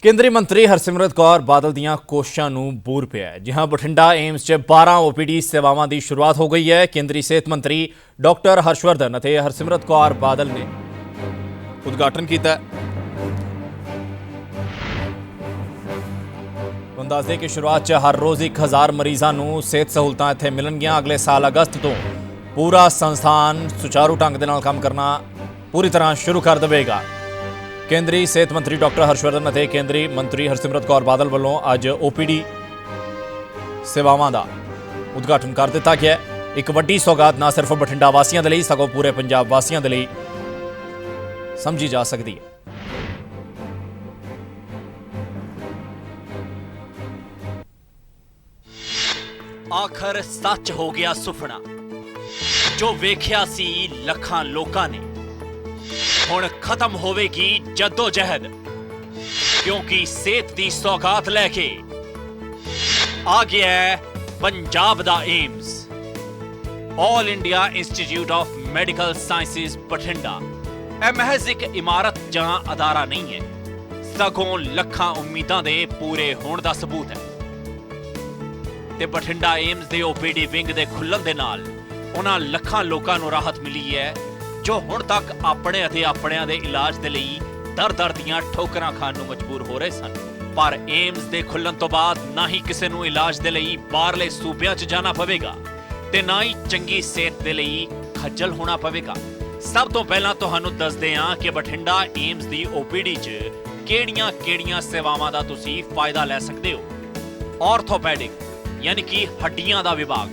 ਕੇਂਦਰੀ ਮੰਤਰੀ ਹਰਸਿਮਰਤ ਕੌਰ ਬਾਦਲ ਦੀਆਂ ਕੋਸ਼ਿਸ਼ਾਂ ਨੂੰ ਬੂਰ ਪਿਆ ਹੈ। ਜਿਹਾਂ ਬਠਿੰਡਾ ਏਮਸ 'ਚ 12 ਓਪੀਡੀ ਸੇਵਾਵਾਂ ਦੀ ਸ਼ੁਰੂਆਤ ਹੋ ਗਈ ਹੈ। ਕੇਂਦਰੀ ਸਿਹਤ ਮੰਤਰੀ ਡਾਕਟਰ ਹਰਸ਼ਵਰਧਨ ਅਤੇ ਹਰਸਿਮਰਤ ਕੌਰ ਬਾਦਲ ਨੇ ਉਦਘਾਟਨ ਕੀਤਾ ਹੈ। ਤੁਹਾਨੂੰ ਦੱਸ ਦੇ ਕਿ ਸ਼ੁਰੂਆਤ 'ਚ ਹਰ ਰੋਜ਼ 1000 ਮਰੀਜ਼ਾਂ ਨੂੰ ਸਿਹਤ ਸਹੂਲਤਾਂ ਇੱਥੇ ਮਿਲਣਗੀਆਂ। ਅਗਲੇ ਸਾਲ ਅਗਸਤ ਤੋਂ ਪੂਰਾ ਸੰਸਥਾਨ ਸੁਚਾਰੂ ਢੰਗ ਦੇ ਨਾਲ ਕੰਮ ਕਰਨਾ ਪੂਰੀ ਤਰ੍ਹਾਂ ਸ਼ੁਰੂ ਕਰ ਦੇਵੇਗਾ। ਕੇਂਦਰੀ ਸਿਹਤ ਮੰਤਰੀ ਡਾਕਟਰ ਹਰਸ਼ਵਰਧਨ ਅਤੇ ਕੇਂਦਰੀ ਮੰਤਰੀ ਹਰਸਿਮਰਤ ਕੌਰ ਬਾਦਲ ਵੱਲੋਂ ਅੱਜ ਓਪੀਡੀ ਸੇਵਾਵਾਂ ਦਾ ਉਦਘਾਟਨ ਕਰ ਦਿੱਤਾ ਗਿਆ ਹੈ। ਇੱਕ ਵੱਡੀ ਸੌਗਾਤ ਨਾ ਸਿਰਫ ਬਠਿੰਡਾ ਵਾਸੀਆਂ ਦੇ ਲਈ ਸਗੋਂ ਪੂਰੇ ਪੰਜਾਬ ਵਾਸੀਆਂ ਦੇ ਲਈ ਸਮਝੀ ਜਾ ਸਕਦੀ ਹੈ। ਆਖਰ ਸੱਚ ਹੋ ਗਿਆ ਸੁਪਨਾ ਜੋ ਵੇਖਿਆ ਸੀ ਲੱਖਾਂ ਲੋਕਾਂ ਨੇ। ਹੁਣ ਖਤਮ ਹੋਵੇਗੀ ਜੱਦੋ ਜਹਿਦ ਕਿਉਂਕਿ ਸਿਹਤ ਦੀ ਸੌਗਾਤ ਲੈ ਕੇ ਆ ਗਿਆ ਹੈ ਪੰਜਾਬ ਦਾ AIIMS. All India Institute of Medical Sciences Bathinda. ਇਹ ਮਹਿਜ਼ ਇੱਕ ਇਮਾਰਤ ਜਾਂ ਅਦਾਰਾ ਨਹੀਂ ਹੈ, ਸਗੋਂ ਲੱਖਾਂ ਉਮੀਦਾਂ ਦੇ ਪੂਰੇ ਹੋਣ ਦਾ ਸਬੂਤ ਹੈ। ਤੇ ਬਠਿੰਡਾ ਏਮਸ ਦੇ ਓਪੀਡੀ ਵਿੰਗ ਦੇ ਖੁੱਲ੍ਹਣ ਦੇ ਨਾਲ ਉਹਨਾਂ ਲੱਖਾਂ ਲੋਕਾਂ ਨੂੰ ਰਾਹਤ ਮਿਲੀ ਹੈ ਜੋ ਹੁਣ ਤੱਕ ਆਪਣੇ ਅਤੇ ਆਪਣਿਆਂ ਦੇ ਇਲਾਜ ਦੇ ਲਈ ਦਰ-ਦਰ ਦੀਆਂ ਠੋਕਰਾਂ ਖਾਣ ਨੂੰ ਮਜਬੂਰ ਹੋ ਰਹੇ ਸਨ। ਪਰ ਏਮਸ ਦੇ ਖੁੱਲ੍ਹਣ ਤੋਂ ਬਾਅਦ ਨਾ ਹੀ ਕਿਸੇ ਨੂੰ ਇਲਾਜ ਦੇ ਲਈ ਬਾਹਰਲੇ ਸੂਬਿਆਂ 'ਚ ਜਾਣਾ ਪਵੇਗਾ ਤੇ ਨਾ ਹੀ ਚੰਗੀ ਸਿਹਤ ਦੇ ਲਈ ਖੱਜਲ ਹੋਣਾ ਪਵੇਗਾ। ਸਭ ਤੋਂ ਪਹਿਲਾਂ ਤੁਹਾਨੂੰ ਦੱਸਦੇ ਹਾਂ ਕਿ ਬਠਿੰਡਾ ਏਮਸ ਦੀ ਓਪੀਡੀ 'ਚ ਕਿਹੜੀਆਂ ਸੇਵਾਵਾਂ ਦਾ ਤੁਸੀਂ ਫਾਇਦਾ ਲੈ ਸਕਦੇ ਹੋ। ਆਰਥੋਪੈਡਿਕ यानी कि हड्डियां दा विभाग,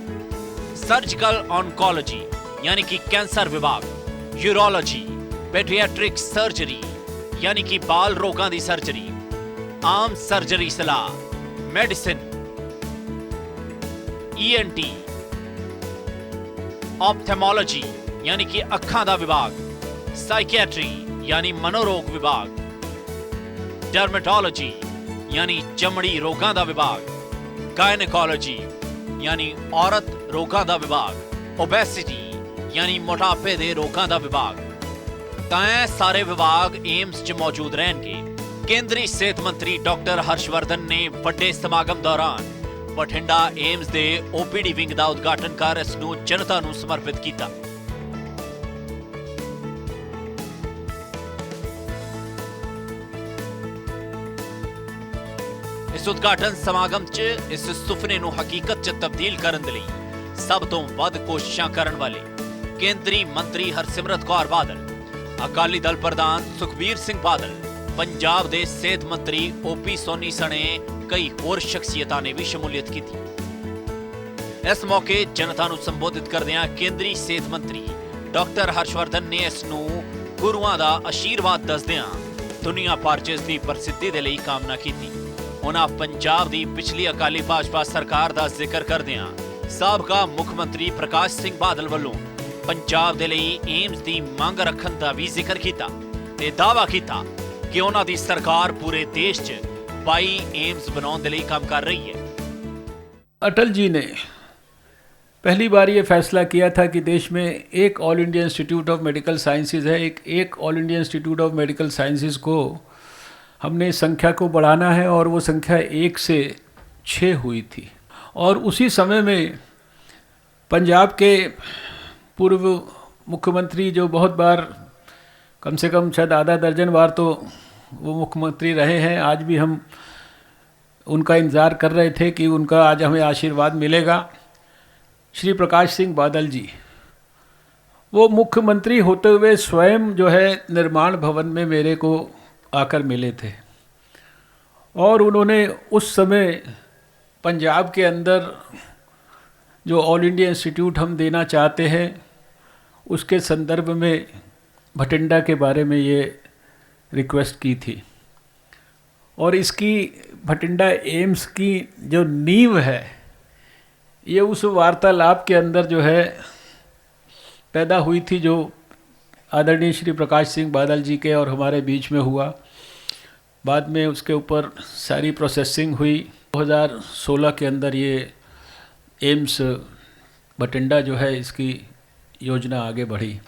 सर्जिकल ऑन्कोलॉजी यानी कि कैंसर विभाग, यूरोलॉजी, पेडियाट्रिक सर्जरी यानी कि बाल रोगां दी सर्जरी, आम सर्जरी सलाह, मेडिसिन, ENT, ऑप्थेमोलॉजी यानी कि अखां दा विभाग, साइकियाट्री यानी मनोरोग विभाग, डर्मेटोलॉजी यानी चमड़ी रोगां दा विभाग, गायनेकोलॉजी यानी औरत रोगां दा विभाग, ओबेसिटी यानी मोटापे दे रोगां दा विभाग। तां सारे विभाग एम्स च मौजूद रहणगे। केंद्री सेहत मंत्री डॉक्टर हर्षवर्धन ने बड़े समागम दौरान बठिंडा एम्स दे ओपीडी विंग दा उद्घाटन कर इस नूं जनता नूं समर्पित किया। इस उद्घाटन समागम च इस सुपने नूं हकीकत च तब्दील करन दे लई सब तो वध कोशिशां करन वाले केंद्री मंत्री हरसिमरत कौर बादल, अकाली दल प्रधान सुखबीर सिंह बादल, पंजाब दे सेहत मंत्री OP सोनी सने कई होर शख्सियतां ने भी शमूलियत की थी। इस मौके जनता नूं संबोधित करदिआं केंद्री सेहत मंत्री डॉक्टर हर्षवर्धन ने इस नूं गुरुआं दा आशीर्वाद दसदिआं दुनिया भर च इस दी प्रसिद्धि दे लई कामना कीती। उन्हां पंजाब दी पिछली अकाली भाजपा सरकार दा जिक्र करदिआं साबका मुख मंत्री प्रकाश सिंह बादल वल्लों पंजाब दे लई एम्स दी मंग रखण दा भी जिक्र कीता ते दावा कीता कि उन्हां दी सरकार पूरे देश च 22 एम्स बनाउण दे लई काम कर रही है। अटल जी ने पहली बार ये फैसला किया था कि देश में एक all India institute of medical sciences है, एक all India institute of medical sciences को हमने संख्या को बढ़ाना है और वो संख्या 1 से 6 हुई थी। और उसी समय में पंजाब के पूर्व मुख्यमंत्री जो बहुत बार कम से कम शायद आधा दर्जन बार तो वो मुख्यमंत्री रहे हैं, आज भी हम उनका इंतज़ार कर रहे थे कि उनका आज हमें आशीर्वाद मिलेगा। श्री प्रकाश सिंह बादल जी वो मुख्यमंत्री होते हुए स्वयं जो है निर्माण भवन में मेरे को आकर मिले थे और उन्होंने उस समय पंजाब के अंदर जो ऑल इंडिया इंस्टीट्यूट हम देना चाहते हैं उसके संदर्भ में बठिंडा के बारे में ये रिक्वेस्ट की थी। और इसकी बठिंडा एम्स की जो नींव है ये उस वार्तालाप के अंदर जो है पैदा हुई थी जो आदरणीय श्री प्रकाश सिंह बादल जी के और हमारे बीच में हुआ। बाद में उसके ऊपर सारी प्रोसेसिंग हुई। 2016 के अंदर ये एम्स बठिंडा जो है इसकी योजना आगे बढ़ी।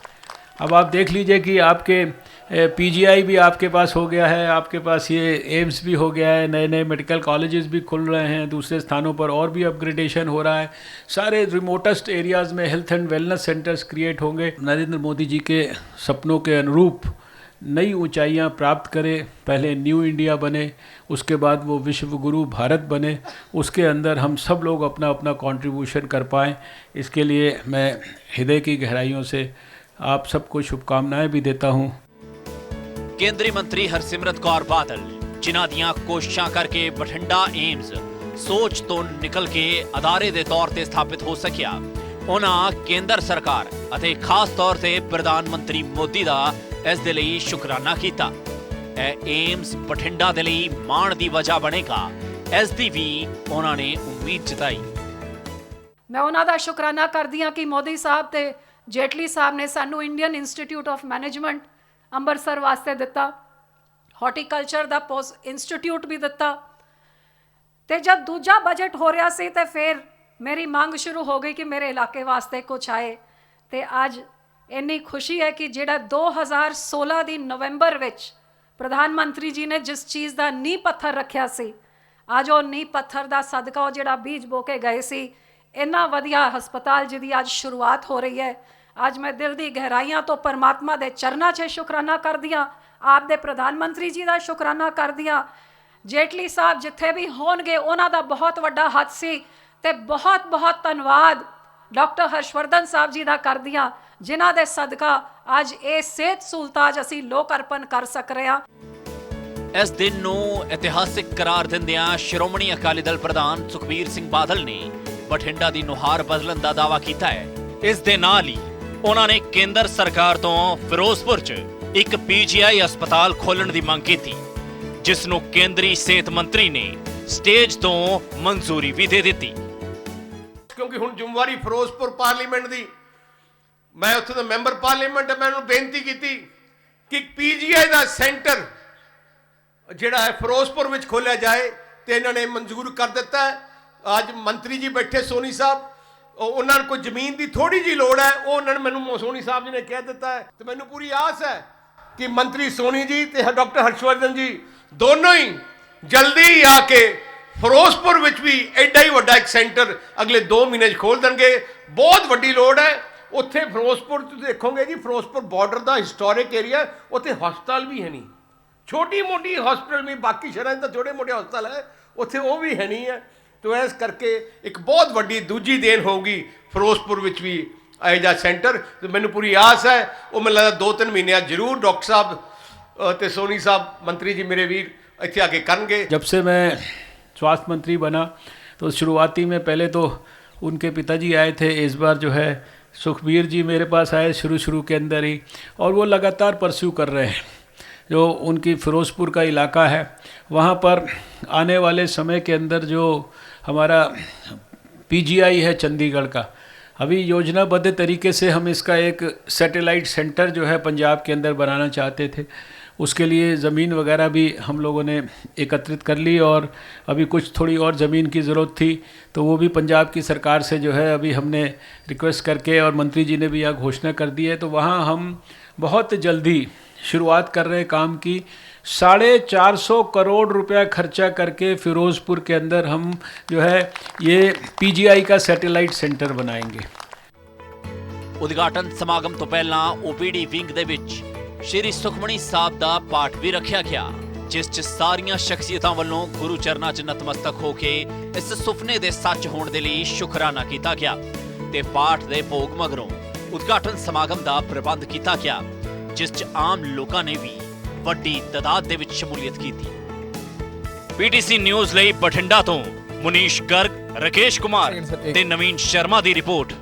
अब आप देख लीजिए कि आपके पीजीआई भी आपके पास हो गया है, आपके पास ये एम्स भी हो गया है, नए नए मेडिकल कॉलेजेस भी खुल रहे हैं, दूसरे स्थानों पर और भी अपग्रेडेशन हो रहा है। सारे रिमोटेस्ट एरियाज़ में health and wellness centres create होंगे। नरेंद्र मोदी जी के सपनों के अनुरूप नई ऊंचाइयां प्राप्त करे। पहले न्यू इंडिया बने, उसके बाद वो विश्व गुरु भारत बने, उसके अंदर हम सब लोग अपना अपना कंट्रीब्यूशन कर पाएँ। इसके लिए मैं हृदय की गहराइयों से आप सबको शुभकामनाएं भी देता हूँ। ਕੇਂਦਰੀ ਮੰਤਰੀ ਹਰਸਿਮਰਤ ਕੌਰ ਬਾਦਲ, ਜਿਨ੍ਹਾਂ ਦੀਆਂ ਕੋਸ਼ਿਸ਼ਾਂ ਕਰਕੇ ਬਠਿੰਡਾ ਏਮਜ਼ ਸੋਚ ਤੋਂ ਨਿਕਲ ਕੇ ਅਦਾਰੇ ਦੇ ਤੌਰ ਤੇ ਸਥਾਪਿਤ ਹੋ ਸਕਿਆ, ਉਹਨਾਂ ਕੇਂਦਰ ਸਰਕਾਰ ਅਤੇ ਖਾਸ ਤੌਰ ਤੇ ਪ੍ਰਧਾਨ ਮੰਤਰੀ ਮੋਦੀ ਦਾ ਇਸ ਦੇ ਲਈ ਸ਼ੁਕਰਾਨਾ ਕੀਤਾ। ਇਹ ਏਮਜ਼ ਬਠਿੰਡਾ ਦੇ ਲਈ ਮਾਣ ਦੀ ਵਜ੍ਹਾ ਬਣੇਗਾ, ਇਸ ਦੀ ਵੀ ਉਹਨਾਂ ਨੇ ਉਮੀਦ ਜਤਾਈ। ਮੈਂ ਉਹਨਾਂ ਦਾ ਸ਼ੁਕਰਾਨਾ ਕਰਦੀ ਹਾਂ ਕਿ ਮੋਦੀ ਸਾਹਿਬ ਤੇ ਜੇਟਲੀ ਸਾਹਿਬ ਨੇ ਸਾਨੂੰ Indian institute of management Amritsar ਵਾਸਤੇ ਦਿੱਤਾ, ਹਾਰਟੀਕਲਚਰ ਦਾ ਪੋਸਟ ਇੰਸਟੀਚਿਊਟ ਵੀ ਦਿੱਤਾ। ਤੇ ਜਦ ਦੂਜਾ ਬਜਟ ਹੋ ਰਿਹਾ ਸੀ ਤੇ ਫਿਰ ਮੇਰੀ ਮੰਗ ਸ਼ੁਰੂ ਹੋ ਗਈ ਕਿ ਮੇਰੇ ਇਲਾਕੇ ਵਾਸਤੇ ਕੁਛ ਆਏ। ਤੇ ਅੱਜ ਇੰਨੀ ਖੁਸ਼ੀ ਹੈ ਕਿ ਜਿਹੜਾ 2016 ਦੀ ਨਵੰਬਰ ਵਿੱਚ ਪ੍ਰਧਾਨ ਮੰਤਰੀ ਜੀ ਨੇ ਜਿਸ ਚੀਜ਼ ਦਾ ਨੀਂਹ ਪੱਥਰ ਰੱਖਿਆ ਸੀ, ਅੱਜ ਉਹ ਨੀਂਹ ਪੱਥਰ ਦਾ ਸਦਕਾ ਉਹ ਜਿਹੜਾ ਬੀਜ ਬੋ ਕੇ ਗਏ ਸੀ, ਇੰਨਾ ਵਧੀਆ ਹਸਪਤਾਲ ਜਿਹਦੀ ਅੱਜ ਸ਼ੁਰੂਆਤ ਹੋ ਰਹੀ ਹੈ। ਅੱਜ ਮੈਂ ਦਿਲ ਦੀ ਗਹਿਰਾਈਆਂ ਤੋਂ ਪਰਮਾਤਮਾ ਦੇ ਚਰਨਾਂ 'ਚ ਸ਼ੁਕਰਾਨਾ ਕਰਦੀ ਹਾਂ, ਆਪ ਦੇ ਪ੍ਰਧਾਨ ਮੰਤਰੀ ਜੀ ਦਾ ਸ਼ੁਕਰਾਨਾ ਕਰਦੀ ਹਾਂ। ਜੇਟਲੀ ਸਾਹਿਬ ਜਿੱਥੇ ਵੀ ਹੋਣਗੇ ਉਹਨਾਂ ਦਾ ਬਹੁਤ ਵੱਡਾ ਹੱਥ ਸੀ। ਤੇ ਬਹੁਤ ਬਹੁਤ ਧੰਨਵਾਦ ਡਾਕਟਰ ਹਰਸ਼ਵਰਧਨ ਸਾਹਿਬ ਜੀ ਦਾ ਕਰਦੀ ਹਾਂ, ਜਿਨ੍ਹਾਂ ਦੇ ਸਦਕਾ ਅੱਜ ਇਹ ਸਿਹਤ ਸਹੂਲਤਾਂ ਅਸੀਂ ਲੋਕ ਅਰਪਣ ਕਰ ਸਕ ਰਹੇ ਹਾਂ। ਇਸ ਦਿਨ ਨੂੰ ਇਤਿਹਾਸਿਕ ਕਰਾਰ ਦਿੰਦਿਆਂ ਸ਼੍ਰੋਮਣੀ ਅਕਾਲੀ ਦਲ ਪ੍ਰਧਾਨ ਸੁਖਬੀਰ ਸਿੰਘ ਬਾਦਲ ਨੇ ਬਠਿੰਡਾ ਦੀ ਨੁਹਾਰ ਬਦਲਣ ਦਾ ਦਾਅਵਾ ਕੀਤਾ ਹੈ। ਇਸ ਦੇ ਨਾਲ ਹੀ ਉਹਨਾਂ ਨੇ ਕੇਂਦਰ ਸਰਕਾਰ ਤੋਂ ਫਿਰੋਜ਼ਪੁਰ 'ਚ ਇੱਕ ਪੀਜੀਆਈ ਹਸਪਤਾਲ ਖੋਲ੍ਹਣ ਦੀ ਮੰਗ ਕੀਤੀ, ਜਿਸ ਨੂੰ ਕੇਂਦਰੀ ਸਿਹਤ ਮੰਤਰੀ ਨੇ ਸਟੇਜ ਤੋਂ ਮਨਜ਼ੂਰੀ ਵੀ ਦੇ ਦਿੱਤੀ। ਕਿਉਂਕਿ ਹੁਣ ਜ਼ਿੰਮੇਵਾਰੀ ਫਿਰੋਜ਼ਪੁਰ ਪਾਰਲੀਮੈਂਟ ਦੀ, ਮੈਂ ਉੱਥੇ ਦਾ ਮੈਂਬਰ ਪਾਰਲੀਮੈਂਟ, ਮੈਂ ਉਹਨੂੰ ਬੇਨਤੀ ਕੀਤੀ ਕਿ ਪੀਜੀਆਈ ਦਾ ਸੈਂਟਰ ਜਿਹੜਾ ਹੈ ਫਿਰੋਜ਼ਪੁਰ ਵਿੱਚ ਖੋਲ੍ਹਿਆ ਜਾਏ, ਤੇ ਇਹਨਾਂ ਨੇ ਮਨਜ਼ੂਰ ਕਰ ਦਿੱਤਾ ਹੈ। ਅੱਜ ਮੰਤਰੀ ਜੀ ਬੈਠੇ ਸੋਨੀ ਸਾਹਿਬ, ਉਹਨਾਂ ਨੂੰ ਕੋਈ ਜ਼ਮੀਨ ਦੀ ਥੋੜੀ ਜਿਹੀ ਲੋੜ ਹੈ, ਉਹ ਉਹਨਾਂ ਨੇ ਮੈਨੂੰ ਸੋਨੀ ਸਾਹਿਬ ਜੀ ਨੇ ਕਹਿ ਦਿੱਤਾ ਹੈ। ਤੇ ਮੈਨੂੰ ਪੂਰੀ ਆਸ ਹੈ ਕਿ ਮੰਤਰੀ ਸੋਨੀ ਜੀ ਤੇ ਡਾਕਟਰ ਹਰਸ਼ਵਰਧਨ ਜੀ ਦੋਨੋਂ ਹੀ ਜਲਦੀ ਆ ਕੇ ਫਿਰੋਜ਼ਪੁਰ ਵਿੱਚ ਵੀ ਐਡਾ ਹੀ ਵੱਡਾ ਇੱਕ ਸੈਂਟਰ ਅਗਲੇ 2 ਮਹੀਨੇ 'ਚ ਖੋਲ੍ਹ ਦੇਣਗੇ। ਬਹੁਤ ਵੱਡੀ ਲੋੜ ਹੈ ਉੱਥੇ। ਫਿਰੋਜ਼ਪੁਰ ਤੁਸੀਂ ਦੇਖੋਗੇ ਜੀ, ਫਿਰੋਜ਼ਪੁਰ ਬਾਰਡਰ ਦਾ ਹਿਸਟੋਰਿਕ ਏਰੀਆ, ਉੱਥੇ ਹਸਪਤਾਲ ਵੀ ਹੈ ਨਹੀਂ, ਛੋਟੀ ਮੋਟੀ ਹਸਪਤਾਲ ਵੀ, ਬਾਕੀ ਸ਼ਹਿਰਾਂ 'ਚ ਤਾਂ ਛੋਟੇ ਮੋਟੇ ਹਸਪਤਾਲ ਹੈ, ਉੱਥੇ ਉਹ ਵੀ ਹੈ ਨਹੀਂ ਹੈ। ਤੋ ਇਸ ਕਰਕੇ ਇੱਕ ਬਹੁਤ ਵੱਡੀ ਦੂਜੀ ਦੇਣ ਹੋਊਗੀ ਫਿਰੋਜ਼ਪੁਰ ਵਿੱਚ ਵੀ ਇਹੋ ਜਿਹਾ ਸੈਂਟਰ। ਤੇ ਮੈਨੂੰ ਪੂਰੀ ਆਸ ਹੈ ਉਹ ਮੈਨੂੰ ਲੱਗਦਾ 2-3 ਮਹੀਨਿਆਂ ਜ਼ਰੂਰ ਡਾਕਟਰ ਸਾਹਿਬ ਤੇ ਸੋਨੀ ਸਾਹਿਬ ਮੰਤਰੀ ਜੀ ਮੇਰੇ ਵੀਰ ਇੱਥੇ ਆ ਕੇ ਕਰਨਗੇ। जब से मैं स्वास्थ्य मंत्री बना तो शुरुआती में पहले तो उनके पिताजी आए थे, इस बार जो है सुखबीर जी मेरे पास आए शुरू के अंदर ही, और वो लगातार परस्यू कर रहे हैं। जो उनकी फिरोज़पुर का इलाका है वहाँ पर आने वाले समय के अंदर जो हमारा पीजीआई है चंडीगढ़ का, अभी योजनाबद्ध तरीके से हम इसका एक सैटेलाइट सेंटर जो है पंजाब के अंदर बनाना चाहते थे। उसके लिए ज़मीन वगैरह भी हम लोगों ने एकत्रित कर ली, और अभी कुछ थोड़ी और ज़मीन की ज़रूरत थी, तो वो भी पंजाब की सरकार से जो है अभी हमने रिक्वेस्ट करके, और मंत्री जी ने भी यह घोषणा कर दी है। तो वहाँ हम बहुत जल्दी शुरुआत कर रहे हैं काम की। 450 करोड़ रुपया खर्चा करके फिरोज़पुर के अंदर हम जो है ये पीजीआई का सैटेलाइट सेंटर बनाएंगे। ਉਦਘਾਟਨ ਸਮਾਗਮ ਤੋਂ ਪਹਿਲਾਂ ਓਪੀਡੀ ਵਿੰਗ ਦੇ ਵਿੱਚ ਸ਼੍ਰੀ ਸੁਖਮਣੀ ਸਾਹਿਬ ਦਾ ਪਾਠ ਵੀ ਰੱਖਿਆ ਗਿਆ, ਜਿਸ 'ਚ ਸਾਰੀਆਂ ਸ਼ਖਸੀਅਤਾਂ ਵੱਲੋਂ ਗੁਰੂ ਚਰਨਾਂ 'ਚ ਨਤਮਸਤਕ ਹੋ ਕੇ ਇਸ ਸੁਪਨੇ ਦੇ ਸੱਚ ਹੋਣ ਦੇ ਲਈ ਸ਼ੁਕਰਾਨਾ ਕੀਤਾ ਗਿਆ। ਤੇ ਪਾਠ ਦੇ ਭੋਗ ਮਗਰੋਂ ਉਦਘਾਟਨ ਸਮਾਗਮ ਦਾ ਪ੍ਰਬੰਧ ਕੀਤਾ ਗਿਆ, ਜਿਸ 'ਚ ਆਮ ਲੋਕਾਂ ਨੇ ਵੀ ਵੱਡੀ ਤਾਦਾਦ ਦੇ ਵਿੱਚ ਸ਼ਮੂਲੀਅਤ ਕੀਤੀ। ਪੀਟੀਸੀ ਨਿਊਜ਼ ਲਈ ਬਠਿੰਡਾ ਤੋਂ ਮੁਨੀਸ਼ ਗਰਗ, ਰਕੇਸ਼ ਕੁਮਾਰ ਤੇ ਨਵੀਨ ਸ਼ਰਮਾ ਦੀ ਰਿਪੋਰਟ।